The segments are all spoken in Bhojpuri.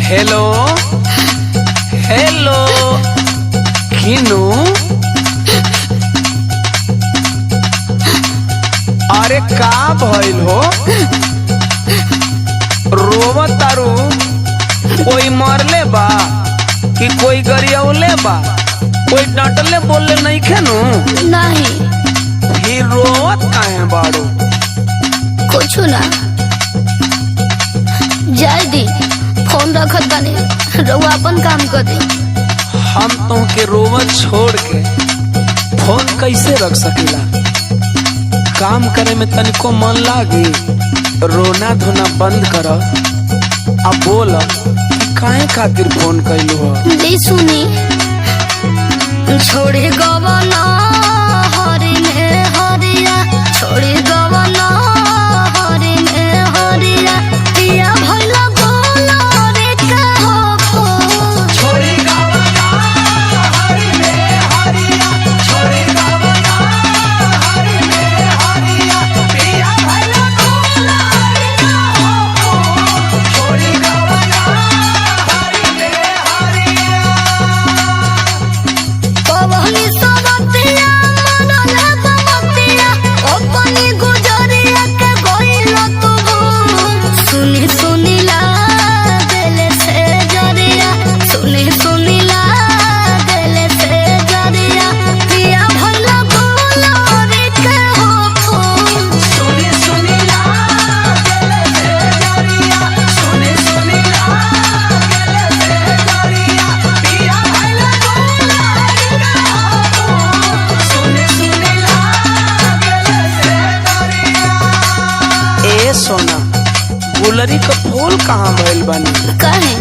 हेलो हेलो किनू, अरे का भइल हो? रोवत तारू? कोई मरले बा कि कोई गरियौले बा? कोई डटले बोलले नहीं खेनू? नहीं। फिर रोवत काहे बाड़ू? कुछ ना, जाय दी, फोन रखत बानी, रउआ अपन काम कर दी। हम तुमके रोवत छोड़ के फोन कैसे रख सकीला? काम करे में तनिको मन लागी? रोना धोना बंद कर, अब बोल काहे खातिर फोन कैलू हो? ली सुनी। छोड़ी गवना हरी में हरिया, छोड़ी गवना हरी में हरिया, पिया भइला बोला रे का हो। छोड़ी गवना हरी में हरिया, छोड़ी गवना हरी में हरिया, पिया भइला बोला रे का हो। छोड़ी गवना हरी में हरिया। पवनी सबतिया मनला बमतिया, अपनी गुजरिया के गइला तू। सुनी सुनी लागले से जरिया, सुनी सुनी लागले से जरिया, पिया भइला बोला रे के हो। सुनी सुनी लागले से जरिया, सुनी सुनी लागले से जरिया, पिया भइला बोला रे का हो। सुनी सुनी लागले से जरिया। ए सोना, गुलरी का फूल कहाँ भइल बानी? काहे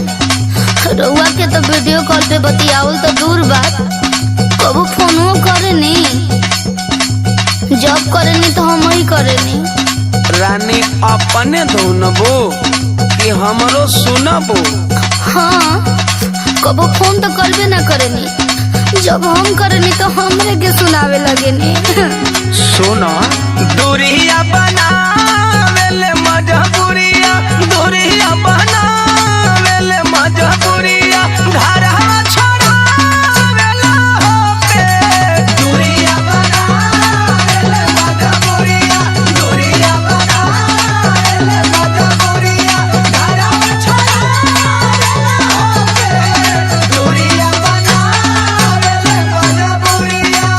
रउआ के तो वीडियो कॉल पे बतियावल तो दूर बात, कबू फोनो करेनी, जब करेनी तो हम ही करेनी। रानी अपने धुनबो कि हमरो सुनबो? हाँ, कबू फोन तो करबे ना करेनी, जब हम करेनी तो हमरे के सुनावे लगेनी। सुना, दूरिया बनावेले मजबूरिया, दूरिया बनावेले मजबूरिया, घरवा छोड़ावेला होके। दूरिया बनावेले मजबूरिया, दूरिया बनावेले मजबूरिया, घरवा छोड़ावेला होके। दूरिया बनावेले मजबूरिया।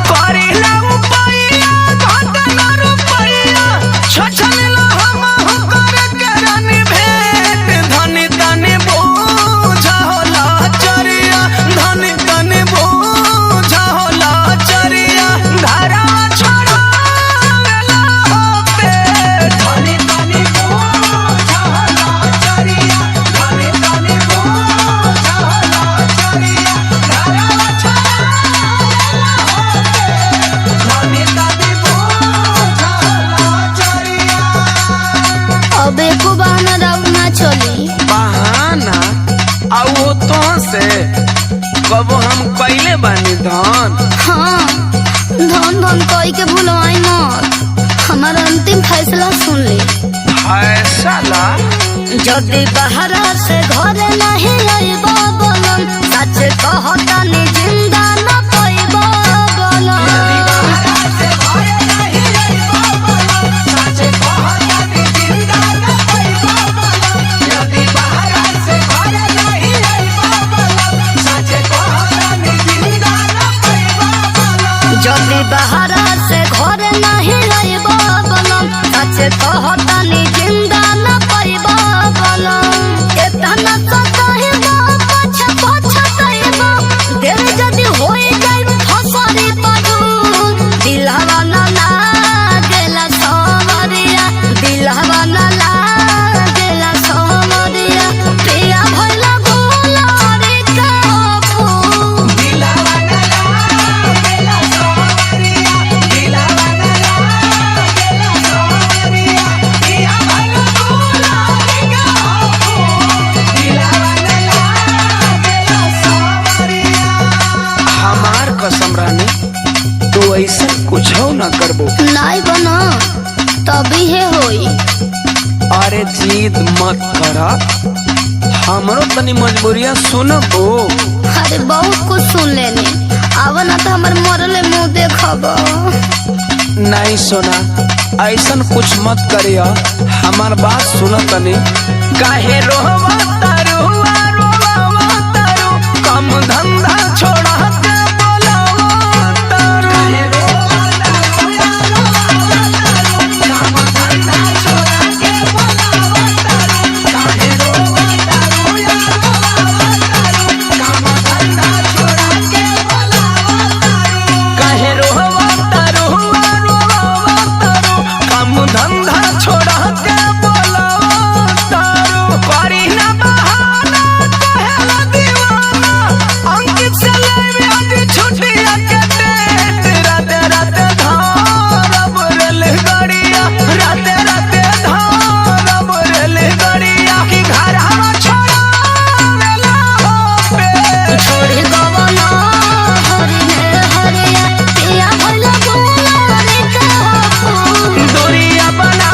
करिला रुपैया घटना रुपैया, छछलेला हमहु करे के रानी भेंट। धनी तनी बोझा होला चरिया, धनी तनी बोझा होला चरिया, घरवा छोड़ावेला होके। धनी तनी बोझा होला चरिया, धनी तनी बोझा होला चरिया, घरवा छोड़ावेला होके। धनी तनी बोझा होला चरिया। अब एको बहाना राउर ना चली। बहाना आओ तो से कब हम कैले बानी धन? हाँ, धन धन कही के भूलवाई मत, हमारा अंतिम फैसला सुन ली। फैसला? जदि बहरा से घर नहीं अइबो बोलन, सच कहतानी जिंदा न पइबो बोलन। जदि बहरा से घर नहीं अइबो बोलन, सच कहतानी जिंदा न पइबो बोलन। एतना कतइबो पछ पछतइबो, देर जदि होई जाई फसरी पजू। दिलवा न लागेला सवरिया, दिलवा न करबो? नहीं बना तभी है होई। अरे जिद मत करा, हमरो तनी मजबूरिया सुनबो। अरे बहुत कुछ सुन लेनी, आवा ना तो हमारे मरले मुंह देखब। नहीं सोना, ऐसन कुछ मत करिया, हमार बात सुन तनी। काहे रोवा तारू रोवा तारू, काम धंधा छोड़ा के बोलावा तारू। काहे रोवा तारू रोवा तारू, काम धंधा छोड़ा के बोलावा तारू। करी ना बहाना कहेला दीवाना, अंकित से लेवे आज छुट्टिया के डेट। राते राते धारब रेलगाड़िया, राते राते धारब रेलगाड़िया, कि घर हम छोड़ावेला हो पे। छोड़ी गवना हरि में हरिया, पिया भइला बोला रे कहू। दूरिया बना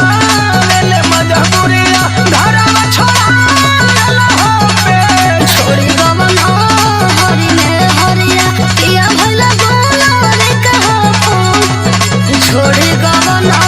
ले मजबूरिया, घर हम छोड़ावेला हो पे। छोड़ी गवना हरि में हरिया, पिया भइला बोला रे कहू। छोड़ी गवना